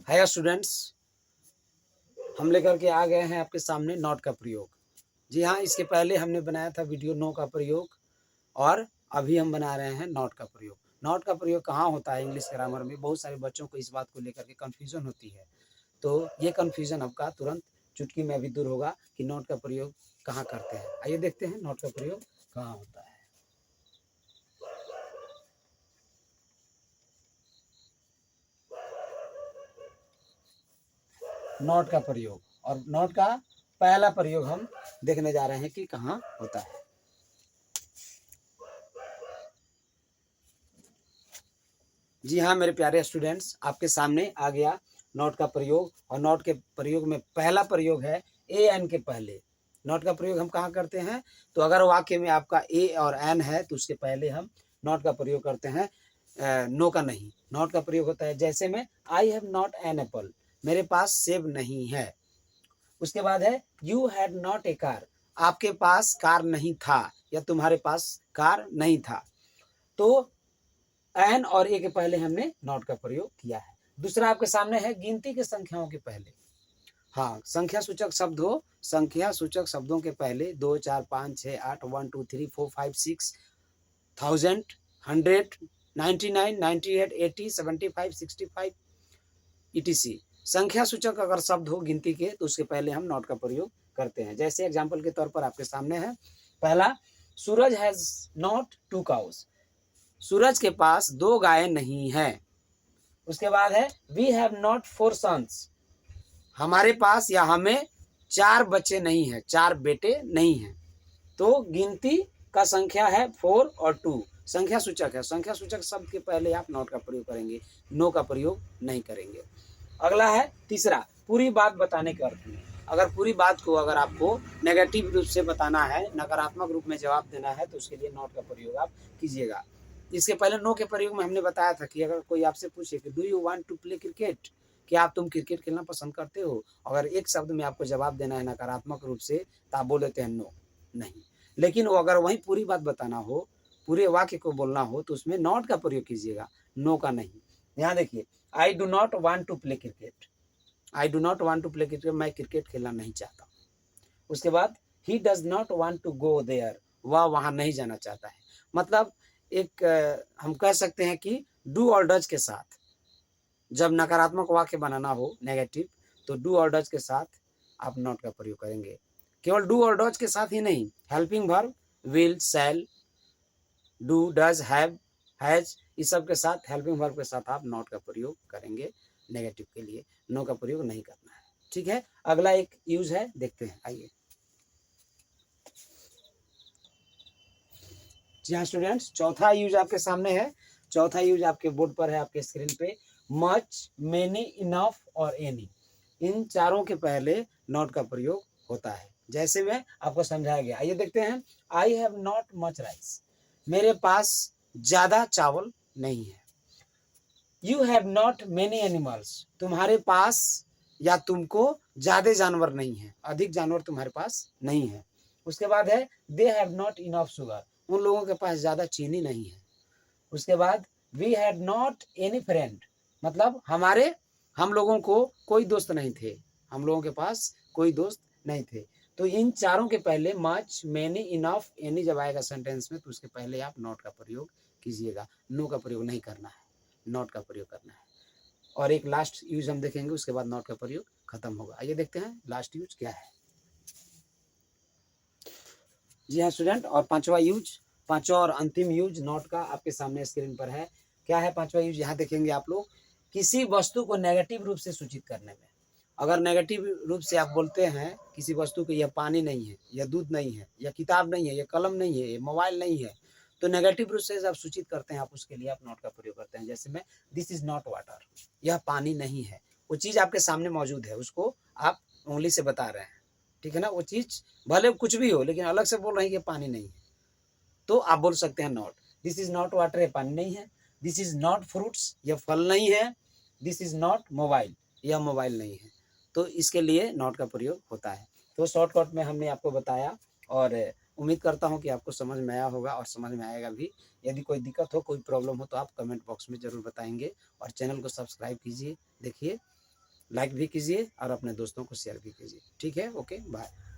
Hi students, हम लेकर के आ गए हैं आपके सामने नॉट का प्रयोग। जी हाँ, इसके पहले हमने बनाया था वीडियो नो का प्रयोग और अभी हम बना रहे हैं नॉट का प्रयोग। नॉट का प्रयोग कहाँ होता है इंग्लिश ग्रामर में? बहुत सारे बच्चों को इस बात को लेकर के कन्फ्यूजन होती है। तो ये कन्फ्यूजन आपका तुरंत चुटकी में अभी दूर होगा कि नॉट का प्रयोग कहाँ करते हैं। आइए देखते हैं नॉट का प्रयोग कहाँ होता है। नॉट का प्रयोग और नॉट का पहला प्रयोग हम देखने जा रहे हैं कि कहाँ होता है। जी हाँ मेरे प्यारे स्टूडेंट्स, आपके सामने आ गया नॉट का प्रयोग और नॉट के प्रयोग में पहला प्रयोग है ए एन के पहले। नॉट का प्रयोग हम कहाँ करते हैं? तो अगर वाक्य में आपका ए और एन है तो उसके पहले हम नॉट का प्रयोग करते हैं, नो का नहीं। नॉट का प्रयोग होता है जैसे में I have not an apple, मेरे पास सेब नहीं है। उसके बाद है you had not a car, आपके पास कार नहीं था या तुम्हारे पास कार नहीं था। तो एन और ए के पहले हमने नॉट का प्रयोग किया है। दूसरा आपके सामने है गिनती के संख्याओं के पहले। हाँ, संख्या सूचक शब्द हो, संख्या सूचक शब्दों के पहले 2 4 5 6 8 1 2 3 4 5 6 1000 100 99 98 80 75 65 etc। संख्या सूचक अगर शब्द हो गिनती के तो उसके पहले हम नॉट का प्रयोग करते हैं। जैसे एग्जाम्पल के तौर पर आपके सामने है, पहला सूरज हैज नॉट 2 काउस, सूरज के पास 2 गायें नहीं हैं। उसके बाद है वी हैव नॉट 4 सन्स, हमारे पास या हमें 4 बच्चे नहीं हैं, 4 बेटे नहीं हैं। तो गिनती का संख्या है 4 और 2, संख्या सूचक है। संख्या सूचक शब्द के पहले आप नॉट का प्रयोग करेंगे, नो का प्रयोग नहीं करेंगे। अगला है तीसरा, पूरी बात बताने के अर्थ में। अगर पूरी बात को अगर आपको नेगेटिव रूप से बताना है, नकारात्मक रूप में जवाब देना है तो उसके लिए नॉट का प्रयोग आप कीजिएगा। इसके पहले नो के प्रयोग में हमने बताया था कि अगर कोई आपसे पूछे कि do you want to play cricket, क्या आप तुम क्रिकेट खेलना पसंद करते हो, अगर एक शब्द में आपको जवाब देना है नकारात्मक रूप से तो आप बोल देते हैं नो, नहीं। लेकिन वो अगर वहीं पूरी बात बताना हो, पूरे वाक्य को बोलना हो तो उसमें नॉट का प्रयोग कीजिएगा, नो का नहीं। यहाँ देखिए, I do not want to play cricket, I do not want to play cricket, मैं क्रिकेट खेलना नहीं चाहता। उसके बाद ही does not want to go there, वह वहां नहीं जाना चाहता है। मतलब एक हम कह सकते हैं कि डू और डज के साथ जब नकारात्मक वाक्य बनाना हो नेगेटिव, तो डू और डज के साथ आप नॉट का प्रयोग करेंगे। केवल डू और डज के साथ ही नहीं, helping verb will, shall, do, does, have, has, इस सब के साथ हेल्पिंग वर्ब के साथ आप नॉट का प्रयोग करेंगे नेगेटिव के लिए। नो का प्रयोग नहीं करना है, ठीक है। अगला एक यूज है, देखते हैं, आइए। जी हाँ स्टूडेंट्स, चौथा यूज आपके सामने है। चौथा यूज आपके बोर्ड पर है, आपके स्क्रीन पे। मच, मेनी, इनफ और एनी, इन चारों के पहले नॉट का प्रयोग होता है, जैसे में आपको समझाया गया। आइए देखते हैं। I have not much rice, मेरे पास ज्यादा चावल नहीं है। You have not many animals, तुम्हारे पास या तुमको ज्यादा जानवर नहीं है, अधिक जानवर तुम्हारे पास नहीं है। उसके बाद है they have not enough sugar, उन लोगों के पास ज्यादा चीनी नहीं है। उसके बाद we had not any friend, मतलब हम लोगों को कोई दोस्त नहीं थे, हम लोगों के पास कोई दोस्त नहीं थे। तो इन चारों के पहले मच, मेनी, इनफ, एनी जब आएगा सेंटेंस में तो उसके पहले आप नॉट का प्रयोग कीजिएगा, नो का प्रयोग नहीं करना है, नॉट का प्रयोग करना है। और एक लास्ट यूज हम देखेंगे, उसके बाद नॉट का प्रयोग खत्म होगा। आइए देखते हैं लास्ट यूज क्या है। जी हाँ स्टूडेंट, और पांचवा और अंतिम यूज नॉट का आपके सामने स्क्रीन पर है। क्या है पांचवा यूज? यहाँ देखेंगे आप लोग, किसी वस्तु को नेगेटिव रूप से सूचित करने में। अगर नेगेटिव रूप से आप बोलते हैं किसी वस्तु को, यह पानी नहीं है, यह दूध नहीं है, यह किताब नहीं है, यह कलम नहीं है, यह मोबाइल नहीं है, तो नेगेटिव रूप से आप सूचित करते हैं, आप उसके लिए आप नॉट का प्रयोग करते हैं। जैसे में दिस इज नॉट वाटर, यह पानी नहीं है। वो चीज आपके सामने मौजूद है, उसको आप उंगली से बता रहे हैं, ठीक है ना। वो चीज भले कुछ भी हो लेकिन अलग से बोल रहे हैं कि पानी नहीं है, तो आप बोल सकते हैं not. This is not water, ये पानी नहीं है। दिस इज नॉट फ्रूट्स, यह फल नहीं है। दिस इज नॉट मोबाइल, यह मोबाइल नहीं है। तो इसके लिए नॉट का प्रयोग होता है। तो शॉर्टकट में हमने आपको बताया और उम्मीद करता हूँ कि आपको समझ में आया होगा और समझ में आएगा भी। यदि कोई दिक्कत हो, कोई प्रॉब्लम हो तो आप कमेंट बॉक्स में ज़रूर बताएंगे और चैनल को सब्सक्राइब कीजिए। देखिए लाइक भी कीजिए और अपने दोस्तों को शेयर भी कीजिए। ठीक है, ओके, बाय।